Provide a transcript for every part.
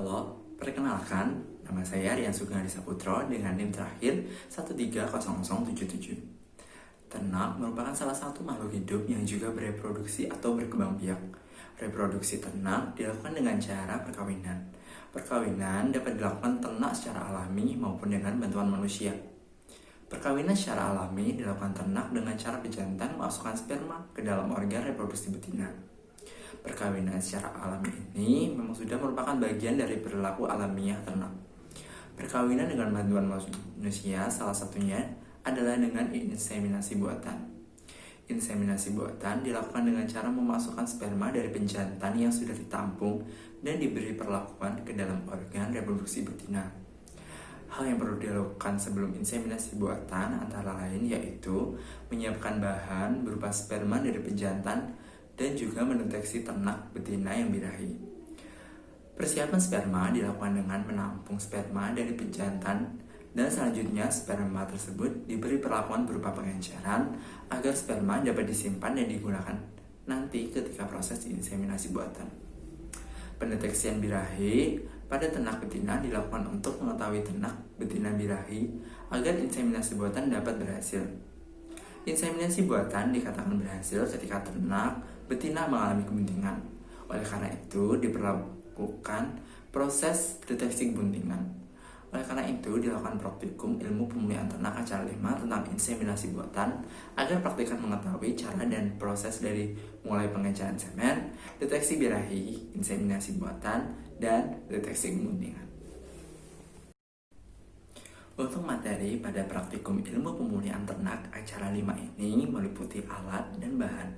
Halo, perkenalkan, nama saya Rian Sugeng Saputro dengan NIM terakhir 130077. Ternak merupakan salah satu makhluk hidup yang juga bereproduksi atau berkembang biak. Reproduksi ternak dilakukan dengan cara perkawinan. Perkawinan dapat dilakukan ternak secara alami maupun dengan bantuan manusia. Perkawinan secara alami dilakukan ternak dengan cara pejantan memasukkan sperma ke dalam organ reproduksi betina. Perkawinan secara alami ini memang sudah merupakan bagian dari perilaku alamiah ternak. Perkawinan dengan bantuan manusia salah satunya adalah dengan inseminasi buatan. Inseminasi buatan dilakukan dengan cara memasukkan sperma dari penjantan yang sudah ditampung dan diberi perlakuan ke dalam organ reproduksi betina. Hal yang perlu dilakukan sebelum inseminasi buatan antara lain yaitu menyiapkan bahan berupa sperma dari penjantan dan juga mendeteksi ternak betina yang birahi. Persiapan sperma dilakukan dengan menampung sperma dari penjantan dan selanjutnya sperma tersebut diberi perlakuan berupa pengenceran agar sperma dapat disimpan dan digunakan nanti ketika proses inseminasi buatan. Pendeteksian birahi pada ternak betina dilakukan untuk mengetahui ternak betina birahi agar inseminasi buatan dapat berhasil. Inseminasi buatan dikatakan berhasil ketika ternak betina mengalami kebuntingan. Oleh karena itu, diperlakukan proses deteksi kebuntingan. Oleh karena itu, dilakukan praktikum ilmu pemulihan ternak acara 5 tentang inseminasi buatan agar praktikan mengetahui cara dan proses dari mulai pengenceran semen, deteksi birahi, inseminasi buatan, dan deteksi kebuntingan. Untuk materi pada praktikum ilmu pemulihan ternak acara 5 ini meliputi alat dan bahan.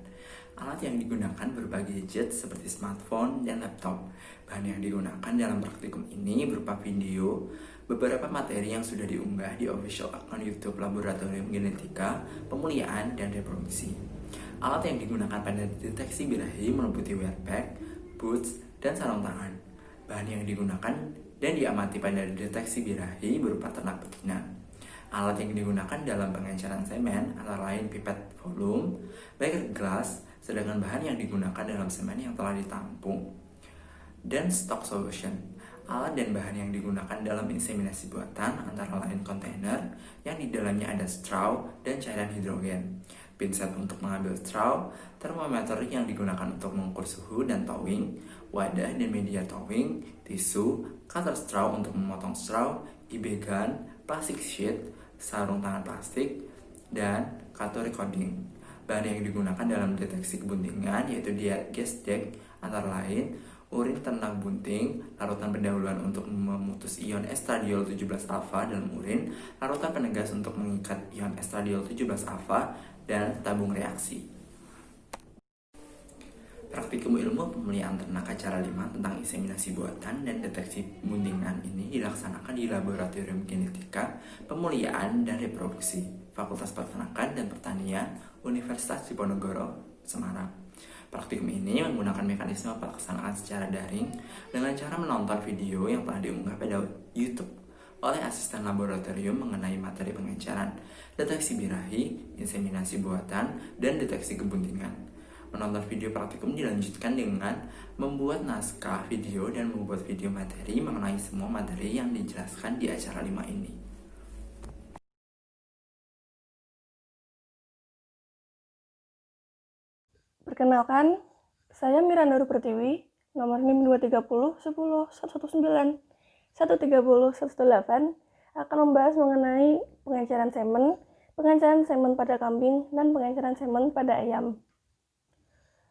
Alat yang digunakan berupa gadget seperti smartphone dan laptop. Bahan yang digunakan dalam praktikum ini berupa video, beberapa materi yang sudah diunggah di official akun YouTube Laboratorium Genetika, Pemulihan, dan Reproduksi. Alat yang digunakan pada deteksi birahi meliputi wearpack, boots, dan sarung tangan. Bahan yang digunakan dan diamati pada deteksi birahi berupa ternak betina. Alat yang digunakan dalam pengenceran semen antara lain pipet volume, beker gelas, sedangkan bahan yang digunakan dalam semen yang telah ditampung, dan stock solution. Alat dan bahan yang digunakan dalam inseminasi buatan antara lain kontainer yang di dalamnya ada straw dan cairan hidrogen, pinset untuk mengambil straw, termometer yang digunakan untuk mengukur suhu dan towing, wadah dan media towing, tisu, cutter straw untuk memotong straw, IB gun, plastic sheet, sarung tangan plastik, dan kartu recording. Bahan yang digunakan dalam deteksi kebuntingan yaitu gas deck antara lain urin ternak bunting, larutan pendahuluan untuk memutus ion estradiol 17 alfa dalam urin, larutan penegas untuk mengikat ion estradiol 17 alfa, dan tabung reaksi. Praktikum ilmu pemulihan ternak acara 5 tentang inseminasi buatan dan deteksi buntingan ini dilaksanakan di Laboratorium Genetika, Pemulihan, dan Reproduksi, Fakultas Peternakan dan Pertanian, Universitas Diponegoro, Semarang. Praktikum ini menggunakan mekanisme pelaksanaan secara daring dengan cara menonton video yang telah diunggah pada YouTube oleh asisten laboratorium mengenai materi pengenceran, deteksi birahi, inseminasi buatan, dan deteksi kebuntingan. Menonton video praktikum dilanjutkan dengan membuat naskah video dan membuat video materi mengenai semua materi yang dijelaskan di acara 5 ini. Perkenalkan, saya Miranda Pertiwi, nomor NIM 230 10 119 130 118 akan membahas mengenai pengenceran semen pada kambing, dan pengenceran semen pada ayam.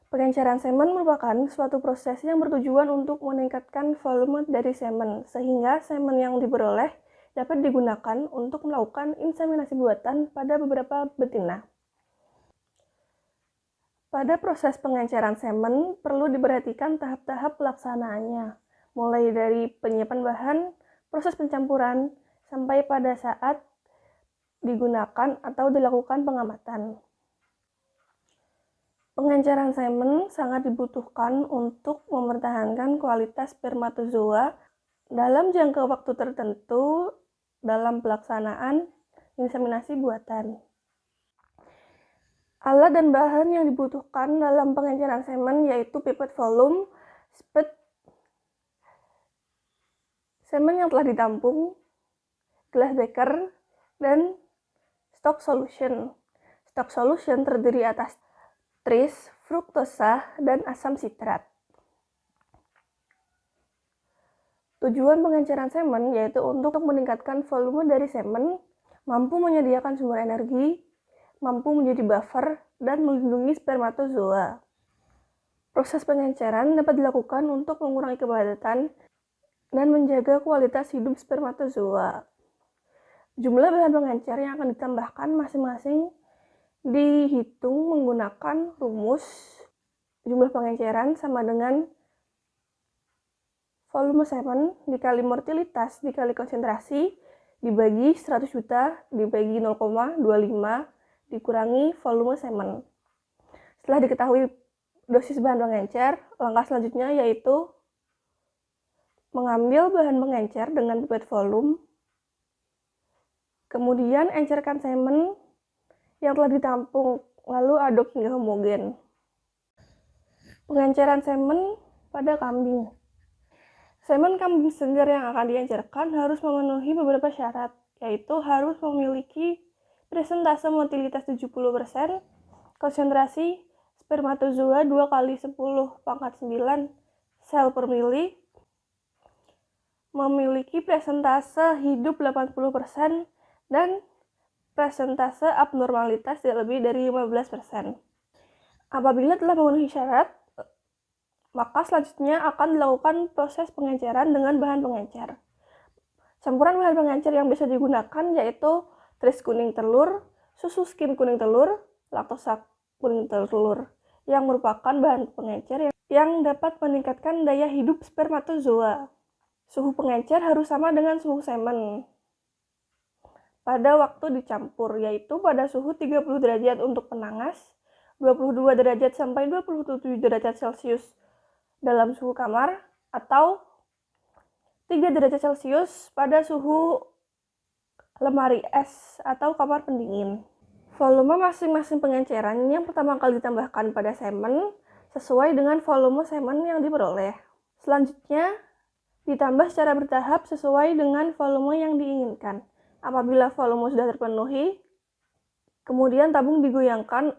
Pengenceran semen merupakan suatu proses yang bertujuan untuk meningkatkan volume dari semen, sehingga semen yang diperoleh dapat digunakan untuk melakukan inseminasi buatan pada beberapa betina. Pada proses pengenceran semen, perlu diperhatikan tahap-tahap pelaksanaannya, mulai dari penyiapan bahan, proses pencampuran, sampai pada saat digunakan atau dilakukan pengamatan. Pengenceran semen sangat dibutuhkan untuk mempertahankan kualitas spermatozoa dalam jangka waktu tertentu dalam pelaksanaan inseminasi buatan. Alat dan bahan yang dibutuhkan dalam pengenceran semen yaitu pipet volume, spit, semen yang telah ditampung, glass breaker, dan stock solution. Stock solution terdiri atas tris, fruktosa, dan asam sitrat. Tujuan pengenceran semen yaitu untuk meningkatkan volume dari semen, mampu menyediakan sumber energi, mampu menjadi buffer, dan melindungi spermatozoa. Proses pengenceran dapat dilakukan untuk mengurangi kepadatan dan menjaga kualitas hidup spermatozoa. Jumlah bahan pengencer yang akan ditambahkan masing-masing dihitung menggunakan rumus jumlah pengenceran sama dengan volume semen dikali mortalitas dikali konsentrasi dibagi 100 juta dibagi 0,25 dikurangi volume semen. Setelah diketahui dosis bahan pengencer, langkah selanjutnya yaitu mengambil bahan pengencer dengan pipet volume, kemudian encerkan semen yang telah ditampung, lalu aduk hingga homogen. Pengenceran semen pada kambing. Semen kambing segar yang akan diencerkan harus memenuhi beberapa syarat, yaitu harus memiliki presentase motilitas 70%, konsentrasi spermatozoa 2 kali 10 pangkat 9 sel per mili, memiliki presentase hidup 80%, dan presentase abnormalitas tidak lebih dari 15%. Apabila telah memenuhi syarat, maka selanjutnya akan dilakukan proses pengenceran dengan bahan pengencer. Campuran bahan pengencer yang bisa digunakan yaitu tris kuning telur, susu skim kuning telur, laktosa kuning telur, yang merupakan bahan pengencer yang dapat meningkatkan daya hidup spermatozoa. Suhu pengencer harus sama dengan suhu semen pada waktu dicampur, yaitu pada suhu 30 derajat untuk penangas, 22 derajat sampai 27 derajat Celcius dalam suhu kamar, atau 3 derajat Celcius pada suhu lemari es atau kamar pendingin. Volume masing-masing pengenceran yang pertama kali ditambahkan pada semen sesuai dengan volume semen yang diperoleh. Selanjutnya, ditambah secara bertahap sesuai dengan volume yang diinginkan. Apabila volume sudah terpenuhi, kemudian tabung digoyangkan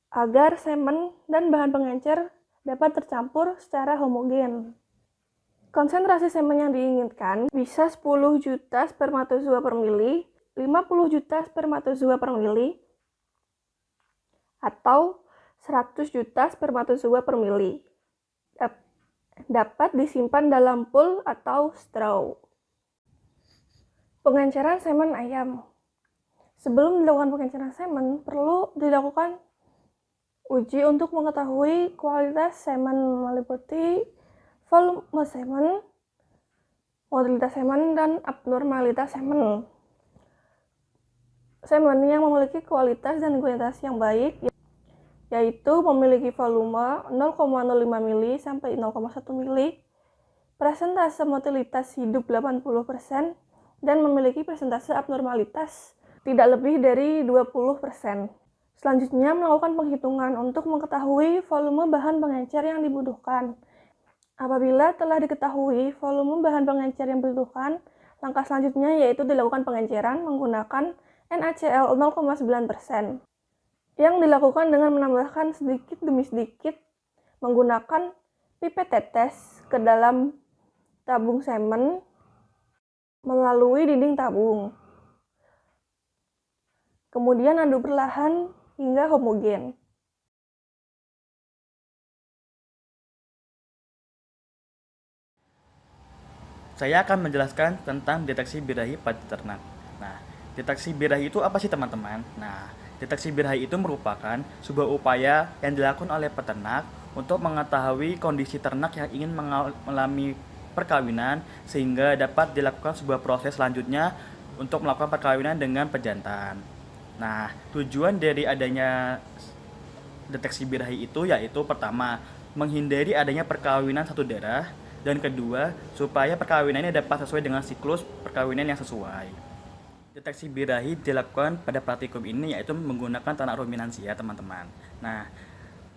agar semen dan bahan pengencer dapat tercampur secara homogen. Konsentrasi semen yang diinginkan bisa 10 juta spermatozoa per mili, 50 juta spermatozoa per mili, atau 100 juta spermatozoa per mili. Dapat disimpan dalam pool atau straw. Pengenceran semen ayam. Sebelum dilakukan pengenceran semen, perlu dilakukan uji untuk mengetahui kualitas semen meliputi volume semen, motilitas semen, dan abnormalitas semen. Semen yang memiliki kualitas dan kualitas yang baik yaitu memiliki volume 0,05 mili sampai 0,1 mili, presentase motilitas hidup 80%, dan memiliki presentase abnormalitas tidak lebih dari 20%. Selanjutnya, melakukan penghitungan untuk mengetahui volume bahan pengencer yang dibutuhkan. Apabila telah diketahui volume bahan pengencer yang dibutuhkan, langkah selanjutnya yaitu dilakukan pengenceran menggunakan NaCl 0,9%. Yang dilakukan dengan menambahkan sedikit demi sedikit menggunakan pipet tetes ke dalam tabung semen melalui dinding tabung. Kemudian aduk perlahan hingga homogen. Saya akan menjelaskan tentang deteksi birahi pada ternak. Nah, deteksi birahi itu apa sih teman-teman? Nah, deteksi birahi itu merupakan sebuah upaya yang dilakukan oleh peternak untuk mengetahui kondisi ternak yang ingin mengalami perkawinan sehingga dapat dilakukan sebuah proses selanjutnya untuk melakukan perkawinan dengan pejantan. Nah, tujuan dari adanya deteksi birahi itu yaitu pertama, menghindari adanya perkawinan satu darah, dan kedua, supaya perkawinannya dapat sesuai dengan siklus perkawinan yang sesuai. Deteksi birahi dilakukan pada praktikum ini yaitu menggunakan ternak ruminansia, teman-teman. Nah,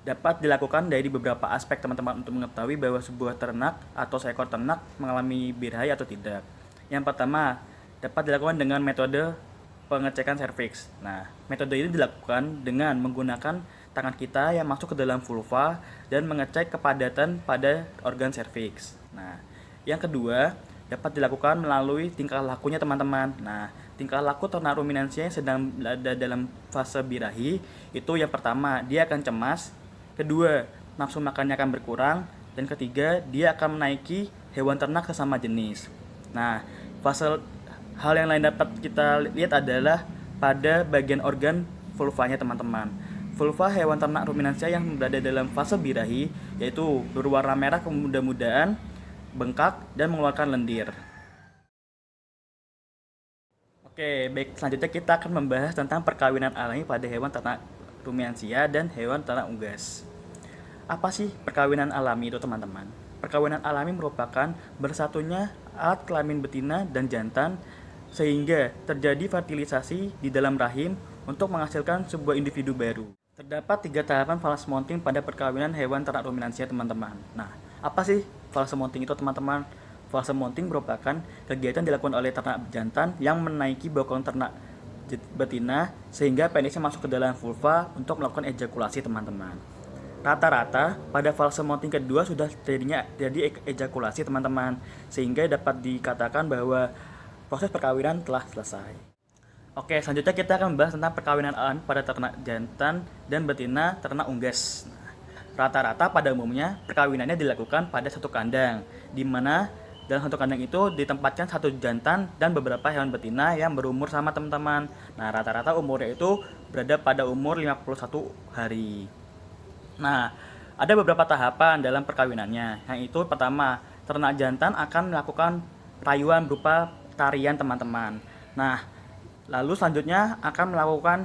dapat dilakukan dari beberapa aspek teman-teman untuk mengetahui bahwa sebuah ternak atau seekor ternak mengalami birahi atau tidak. Yang pertama, dapat dilakukan dengan metode pengecekan serviks. Nah, metode ini dilakukan dengan menggunakan tangan kita yang masuk ke dalam vulva dan mengecek kepadatan pada organ serviks. Nah, yang kedua, dapat dilakukan melalui tingkah lakunya teman-teman. Nah, tingkah laku ternak ruminansia yang sedang ada dalam fase birahi itu yang pertama, dia akan cemas. Kedua, nafsu makannya akan berkurang. Dan ketiga, dia akan menaiki hewan ternak sesama jenis. Nah, hal yang lain dapat kita lihat adalah pada bagian organ vulvanya teman-teman. Vulva hewan ternak ruminansia yang berada dalam fase birahi yaitu berwarna merah kemuda-mudaan, bengkak, dan mengeluarkan lendir. Oke, baik, selanjutnya kita akan membahas tentang perkawinan alami pada hewan ternak ruminansia dan hewan ternak unggas. Apa sih perkawinan alami itu teman-teman? Perkawinan alami merupakan bersatunya alat kelamin betina dan jantan sehingga terjadi fertilisasi di dalam rahim untuk menghasilkan sebuah individu baru. Terdapat 3 tahapan fase mounting pada perkawinan hewan ternak ruminansia teman-teman. Nah, apa sih fase mounting itu teman-teman? Fase mounting merupakan kegiatan dilakukan oleh ternak jantan yang menaiki bokong ternak betina sehingga penisnya masuk ke dalam vulva untuk melakukan ejakulasi teman-teman. Rata-rata pada fase mounting kedua sudah terjadi ejakulasi teman-teman sehingga dapat dikatakan bahwa proses perkawinan telah selesai. Oke, selanjutnya kita akan membahas tentang perkawinan alami pada ternak jantan dan betina ternak unggas. Rata-rata pada umumnya perkawinannya dilakukan pada satu kandang, di mana dalam satu kandang itu ditempatkan satu jantan dan beberapa hewan betina yang berumur sama teman-teman. Nah, rata-rata umurnya itu berada pada umur 51 hari. Nah, ada beberapa tahapan dalam perkawinannya. Yang itu pertama, ternak jantan akan melakukan rayuan berupa tarian teman-teman. Nah, lalu selanjutnya akan melakukan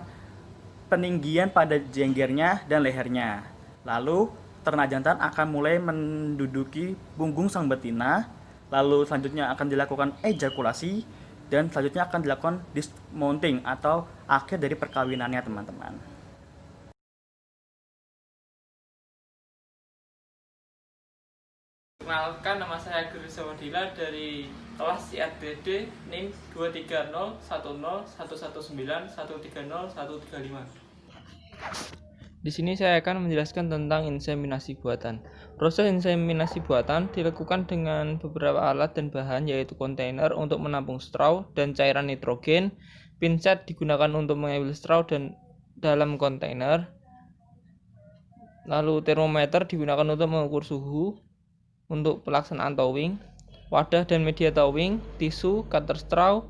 peninggian pada jenggernya dan lehernya. Lalu ternak jantan akan mulai menduduki punggung sang betina. Lalu selanjutnya akan dilakukan ejakulasi dan selanjutnya akan dilakukan dismounting atau akhir dari perkawinannya teman-teman. Perkenalkan, nama saya Guru Sawadila dari kelas IADD NIM 23011119135. Di sini saya akan menjelaskan tentang inseminasi buatan. Proses inseminasi buatan dilakukan dengan beberapa alat dan bahan, yaitu kontainer untuk menampung straw dan cairan nitrogen, pinset digunakan untuk mengambil straw dan dalam kontainer, lalu termometer digunakan untuk mengukur suhu untuk pelaksanaan towing, wadah dan media towing, tisu, cutter straw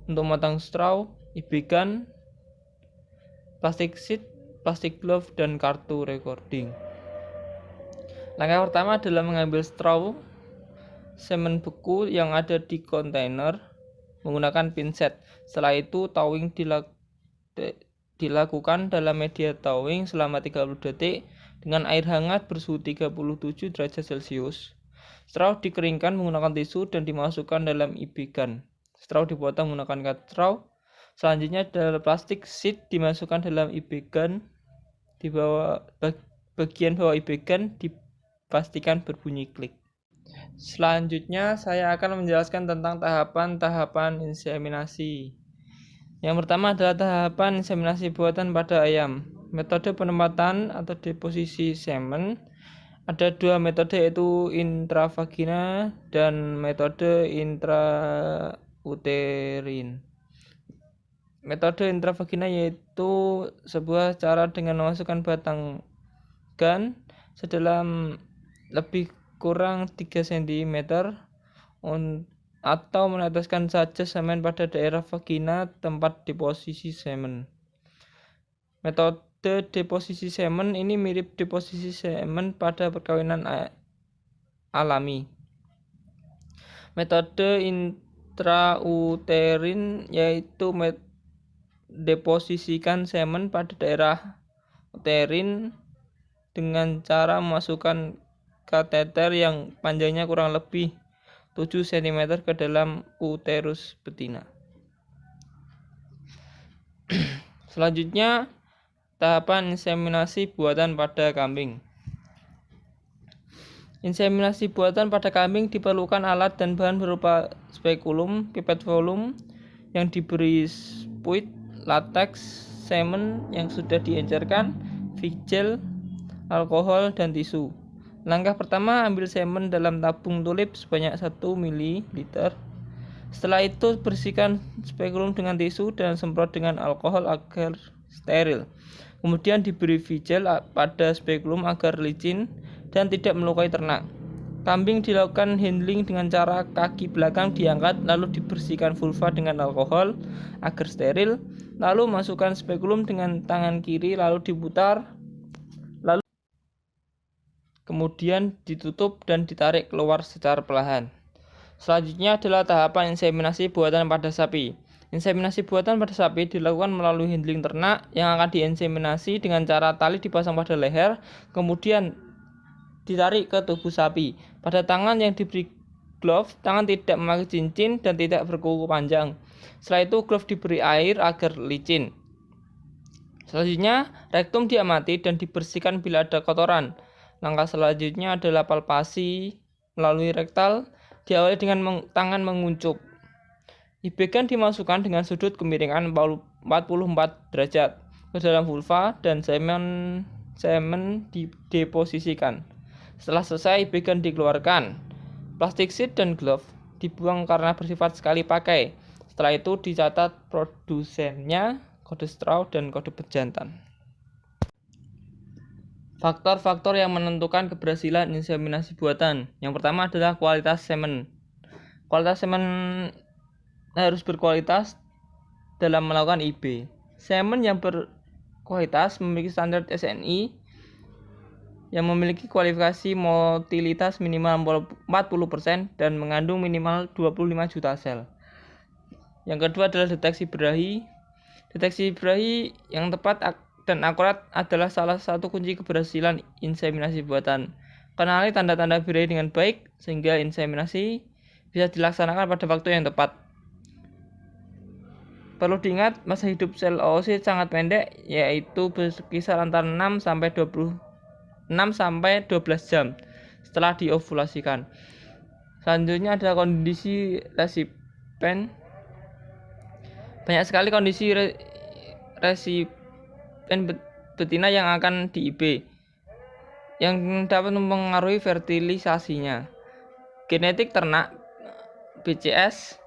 untuk memotong straw, IB gun, plastik sheet, plastik glove, dan kartu recording. Langkah pertama adalah mengambil straw semen beku yang ada di kontainer menggunakan pinset. Setelah itu towing dilakukan dalam media towing selama 30 detik dengan air hangat bersuhu 37 derajat Celcius. Straw dikeringkan menggunakan tisu dan dimasukkan dalam IB gun. Straw dipotong menggunakan cut straw. Selanjutnya adalah plastik sheet dimasukkan dalam IB gun. Di bagian bawah IB gun dipastikan berbunyi klik. Selanjutnya saya akan menjelaskan tentang tahapan-tahapan inseminasi. Yang pertama adalah tahapan inseminasi buatan pada ayam. Metode penempatan atau deposisi semen. Ada 2 metode, yaitu intravagina dan metode intrauterin. Metode intravagina yaitu sebuah cara dengan memasukkan batang gun sedalam lebih kurang 3 cm atau meneteskan saja semen pada daerah vagina tempat deposisi semen. Metode deposisi semen ini mirip deposisi semen pada perkawinan alami. Metode intrauterin yaitu deposisikan semen pada daerah uterin dengan cara memasukkan kateter yang panjangnya kurang lebih 7 cm ke dalam uterus betina. Selanjutnya tahapan inseminasi buatan pada kambing. Inseminasi buatan pada kambing diperlukan alat dan bahan berupa spekulum, pipet volume yang diberi spuit, latex, semen yang sudah diencerkan, vigel, alkohol, dan tisu. Langkah pertama, ambil semen dalam tabung tulip sebanyak 1 ml. Setelah itu, bersihkan spekulum dengan tisu dan semprot dengan alkohol agar steril. Kemudian diberi vigel pada spekulum agar licin dan tidak melukai ternak. Kambing dilakukan handling dengan cara kaki belakang diangkat, lalu dibersihkan vulva dengan alkohol agar steril, lalu masukkan spekulum dengan tangan kiri, lalu diputar, lalu kemudian ditutup dan ditarik keluar secara perlahan. Selanjutnya adalah tahapan inseminasi buatan pada sapi. Inseminasi buatan pada sapi dilakukan melalui handling ternak yang akan diinseminasi dengan cara tali dipasang pada leher, kemudian ditarik ke tubuh sapi. Pada tangan yang diberi glove, tangan tidak memakai cincin dan tidak berkuku panjang. Setelah itu glove diberi air agar licin. Selanjutnya, rektum diamati dan dibersihkan bila ada kotoran. Langkah selanjutnya adalah palpasi melalui rektal, diawali dengan tangan menguncup. Ibekan dimasukkan dengan sudut kemiringan 44 derajat ke dalam vulva dan semen dideposisikan. Setelah selesai, ibekan dikeluarkan. Plastik sheet dan glove dibuang karena bersifat sekali pakai. Setelah itu dicatat produsennya, kode straw, dan kode pejantan. Faktor-faktor yang menentukan keberhasilan inseminasi buatan. Yang pertama adalah kualitas semen. Kualitas semen harus berkualitas dalam melakukan IB. Semen yang berkualitas memiliki standar SNI yang memiliki kualifikasi motilitas minimal 40% dan mengandung minimal 25 juta sel. Yang kedua adalah deteksi birahi. Deteksi birahi yang tepat dan akurat adalah salah satu kunci keberhasilan inseminasi buatan. Kenali tanda-tanda birahi dengan baik sehingga inseminasi bisa dilaksanakan pada waktu yang tepat. Perlu diingat, masa hidup sel oosit sangat pendek, yaitu berkisar antara 6 sampai 12 jam setelah diovulasikan. Selanjutnya adalah kondisi resipen. Banyak sekali kondisi resipen betina yang akan di-IB yang dapat mempengaruhi fertilisasinya. Genetik ternak, BCS,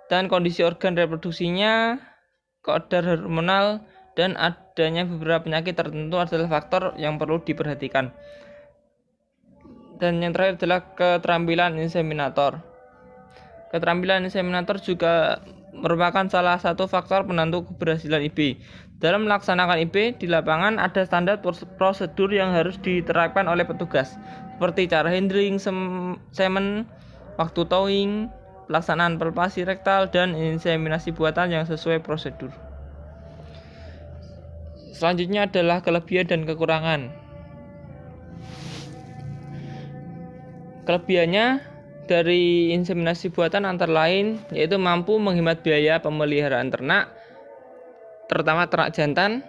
dan kondisi organ reproduksinya, kadar hormonal, dan adanya beberapa penyakit tertentu adalah faktor yang perlu diperhatikan. Dan yang terakhir adalah keterampilan inseminator. Keterampilan inseminator juga merupakan salah satu faktor penentu keberhasilan IB. Dalam melaksanakan IB di lapangan ada standar prosedur yang harus diterapkan oleh petugas, seperti cara handling semen, waktu towing, pelaksanaan palpasi rektal, dan inseminasi buatan yang sesuai prosedur. Selanjutnya adalah kelebihan dan kekurangan. Kelebihannya dari inseminasi buatan antara lain yaitu mampu menghemat biaya pemeliharaan ternak, terutama ternak jantan.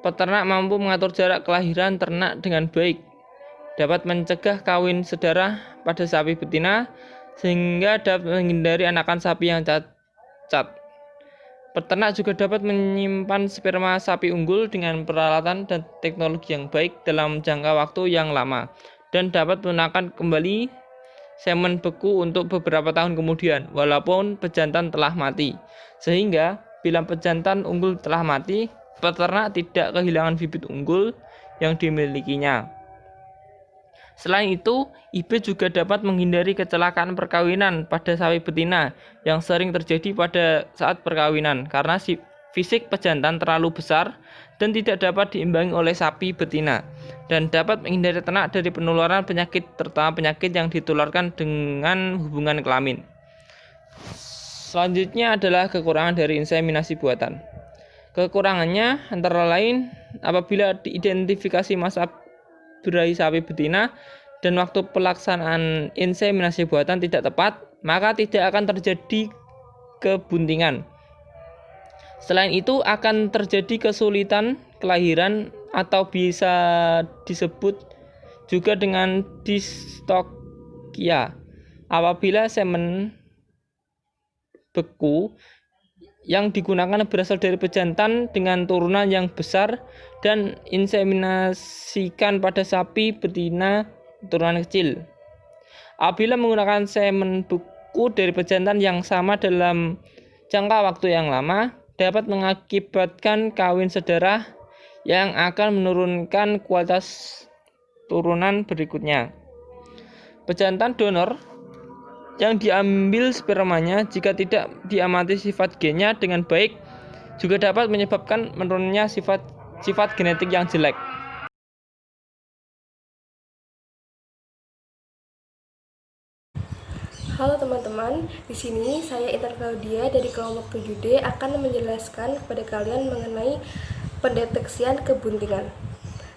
Peternak mampu mengatur jarak kelahiran ternak dengan baik, dapat mencegah kawin sedara pada sapi betina, sehingga dapat menghindari anakan sapi yang cacat. Peternak juga dapat menyimpan sperma sapi unggul dengan peralatan dan teknologi yang baik dalam jangka waktu yang lama, dan dapat menggunakan kembali semen beku untuk beberapa tahun kemudian, walaupun pejantan telah mati. Sehingga, bila pejantan unggul telah mati, peternak tidak kehilangan bibit unggul yang dimilikinya. Selain itu, IB juga dapat menghindari kecelakaan perkawinan pada sapi betina yang sering terjadi pada saat perkawinan karena fisik pejantan terlalu besar dan tidak dapat diimbangi oleh sapi betina, dan dapat menghindari ternak dari penularan penyakit, terutama penyakit yang ditularkan dengan hubungan kelamin. Selanjutnya adalah kekurangan dari inseminasi buatan. Kekurangannya antara lain apabila diidentifikasi masa birahi sapi betina dan waktu pelaksanaan inseminasi buatan tidak tepat, maka tidak akan terjadi kebuntingan. Selain itu akan terjadi kesulitan kelahiran atau bisa disebut juga dengan distokia apabila semen beku yang digunakan berasal dari pejantan dengan turunan yang besar dan inseminasikan pada sapi betina turunan kecil. Apabila menggunakan semen beku dari pejantan yang sama dalam jangka waktu yang lama, dapat mengakibatkan kawin sedara yang akan menurunkan kualitas turunan berikutnya. Pejantan donor yang diambil spermanya jika tidak diamati sifat gennya dengan baik juga dapat menyebabkan menurunnya sifat genetik yang jelek. Halo teman-teman, di sini saya Intan Claudia dari kelompok 7D akan menjelaskan kepada kalian mengenai pendeteksian kebuntingan.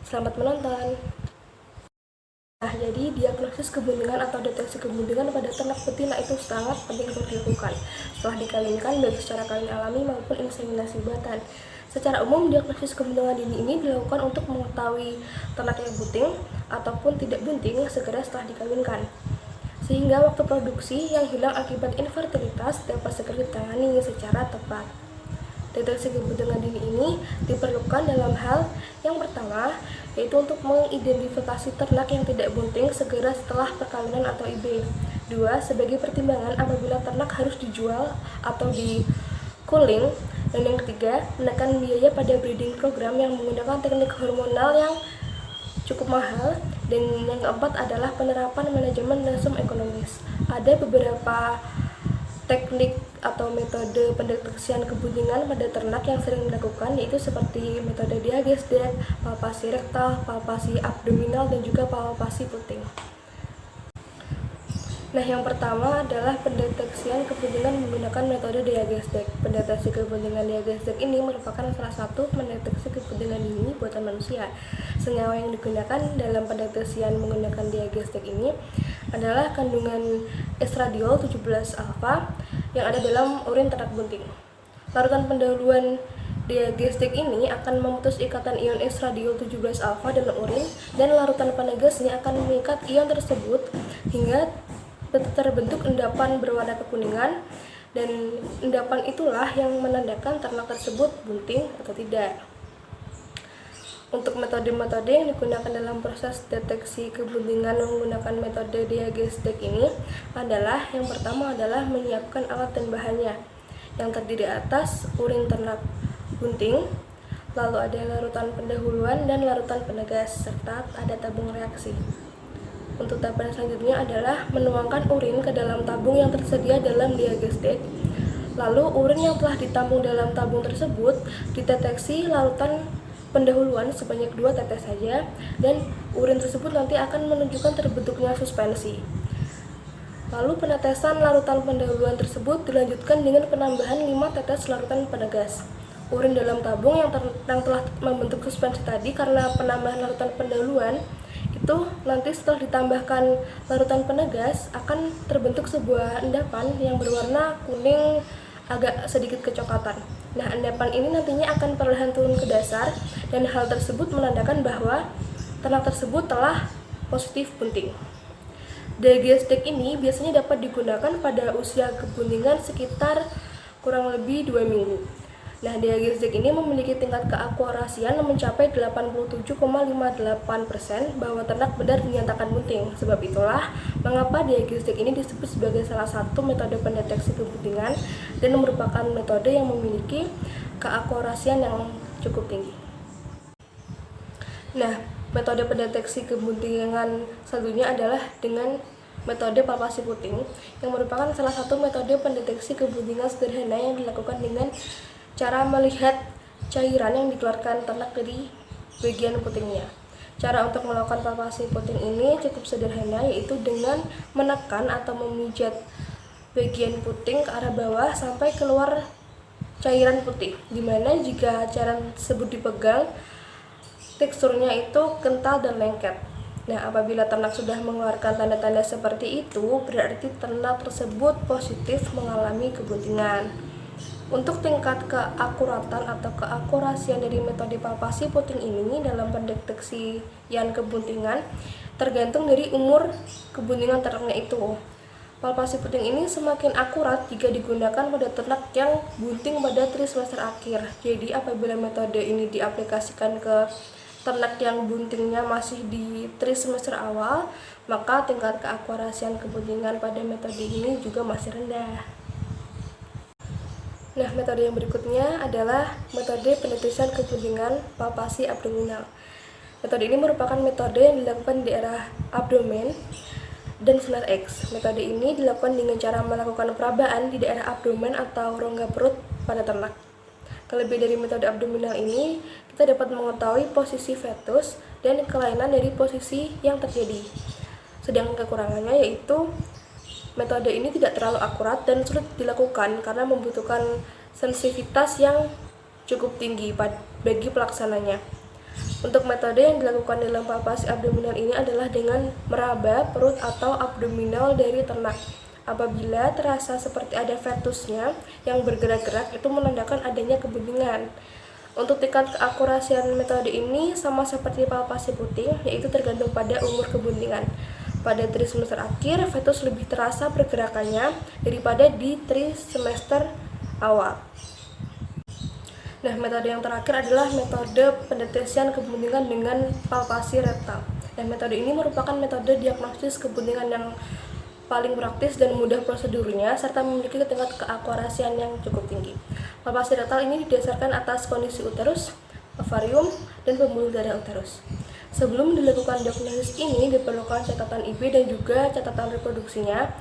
Selamat menonton. Nah, jadi diagnosis kebuntingan atau deteksi kebuntingan pada ternak betina itu sangat penting untuk dilakukan setelah dikawinkan, baik secara kawin alami maupun inseminasi buatan. Secara umum, diagnosis kebuntingan dini ini dilakukan untuk mengetahui ternak yang bunting ataupun tidak bunting segera setelah dikawinkan, sehingga waktu produksi yang hilang akibat infertilitas dapat segera ditangani secara tepat. Deteksi kebuntingan dini ini diperlukan dalam hal yang pertama, yaitu untuk mengidentifikasi ternak yang tidak bunting segera setelah perkawinan atau IB. 2. Sebagai pertimbangan apabila ternak harus dijual atau dikuling. Dan yang ketiga, menekan biaya pada breeding program yang menggunakan teknik hormonal yang cukup mahal. Dan yang keempat adalah penerapan manajemen langsung ekonomis. Ada beberapa teknik atau metode pendeteksian kebuntingan pada ternak yang sering dilakukan, yaitu seperti metode diagnostik, palpasi rektal, palpasi abdominal, dan juga palpasi puting. Nah, yang pertama adalah pendeteksian kebuntingan menggunakan metode diagnostik. Pendeteksi kebuntingan diagnostik ini merupakan salah satu pendeteksi kebuntingan dini buatan manusia. Senyawa yang digunakan dalam pendeteksian menggunakan diagnostik ini adalah kandungan estradiol 17-alfa yang ada dalam urin ternak bunting. Larutan pendahuluan diagnostik ini akan memutus ikatan ion estradiol 17-alfa dalam urin, dan larutan penegasnya akan mengikat ion tersebut hingga terbentuk endapan berwarna kekuningan, dan endapan itulah yang menandakan ternak tersebut bunting atau tidak. Untuk metode-metode yang digunakan dalam proses deteksi kebuntingan menggunakan metode diagnostik ini adalah, yang pertama adalah menyiapkan alat dan bahannya yang terdiri atas urin ternak bunting, lalu ada larutan pendahuluan dan larutan penegas, serta ada tabung reaksi. Untuk tahapan selanjutnya adalah menuangkan urin ke dalam tabung yang tersedia dalam diagnostik. Lalu urin yang telah ditampung dalam tabung tersebut dideteksi larutan pendahuluan sebanyak 2 tetes saja, dan urin tersebut nanti akan menunjukkan terbentuknya suspensi. Lalu penetesan larutan pendahuluan tersebut dilanjutkan dengan penambahan 5 tetes larutan penegas. Urin dalam tabung yang telah membentuk suspensi tadi karena penambahan larutan pendahuluan itu nanti setelah ditambahkan larutan penegas akan terbentuk sebuah endapan yang berwarna kuning agak sedikit kecoklatan. Nah, endapan ini nantinya akan perlahan turun ke dasar, dan hal tersebut menandakan bahwa ternak tersebut telah positif bunting. Diagnostik ini biasanya dapat digunakan pada usia kebuntingan sekitar kurang lebih 2 minggu. Nah, diagnostik ini memiliki tingkat keakurasian mencapai 87,58% bahwa ternak benar dinyatakan bunting. Sebab itulah mengapa diagnostik ini disebut sebagai salah satu metode pendeteksi kebuntingan dan merupakan metode yang memiliki keakurasian yang cukup tinggi. Nah, metode pendeteksi kebuntingan selanjutnya adalah dengan metode palpasi puting, yang merupakan salah satu metode pendeteksi kebuntingan sederhana yang dilakukan dengan cara melihat cairan yang dikeluarkan ternak dari bagian putingnya. Cara untuk melakukan palpasi puting ini cukup sederhana, yaitu dengan menekan atau memijat bagian puting ke arah bawah sampai keluar cairan putih, dimana jika cairan tersebut dipegang, teksturnya itu kental dan lengket. Nah, apabila ternak sudah mengeluarkan tanda-tanda seperti itu, berarti ternak tersebut positif mengalami kebuntingan. Untuk tingkat keakuratan atau keakurasian dari metode palpasi puting ini dalam pendeteksian kebuntingan tergantung dari umur kebuntingan ternaknya itu. Palpasi puting ini semakin akurat jika digunakan pada ternak yang bunting pada trimester akhir. Jadi apabila metode ini diaplikasikan ke ternak yang buntingnya masih di trimester awal, maka tingkat keakurasian kebuntingan pada metode ini juga masih rendah. Nah, metode yang berikutnya adalah metode pendeteksian kebuntingan palpasi abdominal. Metode ini merupakan metode yang dilakukan di daerah abdomen dan senar X. Metode ini dilakukan dengan cara melakukan perabaan di daerah abdomen atau rongga perut pada ternak. Kelebihan dari metode abdominal ini, kita dapat mengetahui posisi fetus dan kelainan dari posisi yang terjadi. Sedangkan kekurangannya yaitu metode ini tidak terlalu akurat dan sulit dilakukan karena membutuhkan sensitivitas yang cukup tinggi bagi pelaksananya. Untuk metode yang dilakukan dalam palpasi abdominal ini adalah dengan meraba perut atau abdominal dari ternak. Apabila terasa seperti ada fetusnya yang bergerak-gerak, itu menandakan adanya kebuntingan. Untuk tingkat keakurasian metode ini sama seperti palpasi puting, yaitu tergantung pada umur kebuntingan. Pada trimester akhir, fetus lebih terasa pergerakannya daripada di trimester awal. Nah, metode yang terakhir adalah metode pendeteksian kebuntingan dengan palpasi rektal. Dan metode ini merupakan metode diagnosis kebuntingan yang paling praktis dan mudah prosedurnya, serta memiliki tingkat keakurasian yang cukup tinggi. Palpasi rektal ini didasarkan atas kondisi uterus, ovarium, dan pembuluh darah uterus. Sebelum dilakukan diagnosis ini, diperlukan catatan IB dan juga catatan reproduksinya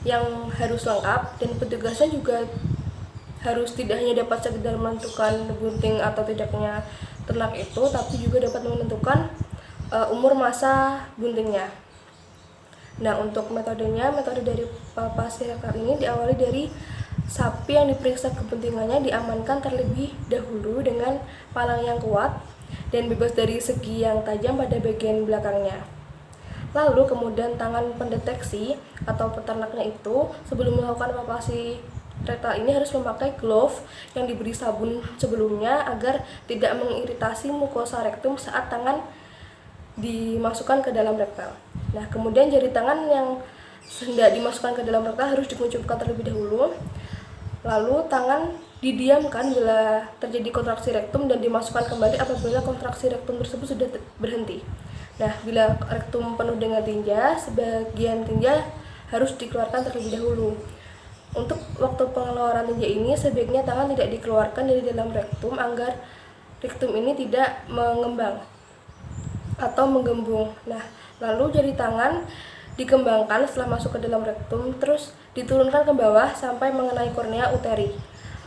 yang harus lengkap, dan petugasnya juga harus tidak hanya dapat sekedar menentukan bunting atau tidaknya ternak itu, tapi juga dapat menentukan umur masa buntingnya. Nah, untuk metodenya, metode dari palpasi rektal ini diawali dari sapi yang diperiksa kebuntingannya diamankan terlebih dahulu dengan palang yang kuat dan bebas dari segi yang tajam pada bagian belakangnya. Lalu kemudian tangan pendeteksi atau peternaknya itu sebelum melakukan palpasi rektal ini harus memakai glove yang diberi sabun sebelumnya agar tidak mengiritasi mukosa rektum saat tangan dimasukkan ke dalam rektal. Nah, kemudian jari tangan yang hendak dimasukkan ke dalam rektal harus dikuncupkan terlebih dahulu. Lalu tangan didiamkan bila terjadi kontraksi rektum dan dimasukkan kembali apabila kontraksi rektum tersebut sudah berhenti. Nah, bila rektum penuh dengan tinja, sebagian tinja harus dikeluarkan terlebih dahulu. Untuk waktu pengeluaran tinja ini, sebaiknya tangan tidak dikeluarkan dari dalam rektum agar rektum ini tidak mengembang atau menggembung. Nah, lalu jari tangan dikembangkan setelah masuk ke dalam rektum, terus diturunkan ke bawah sampai mengenai kornea uteri.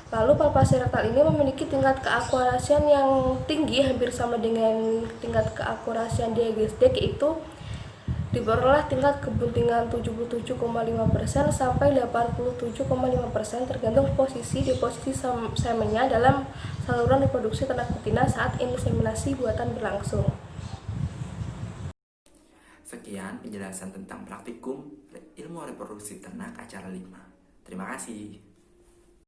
Lalu palpasi rektal ini memiliki tingkat keakurasian yang tinggi, hampir sama dengan tingkat keakurasian diagnostik, yaitu diperoleh tingkat kebuntingan 77,5% sampai 87,5% tergantung deposisi semennya dalam saluran reproduksi ternak betina saat inseminasi buatan berlangsung. Sekian penjelasan tentang praktikum ilmu reproduksi ternak acara 5. Terima kasih.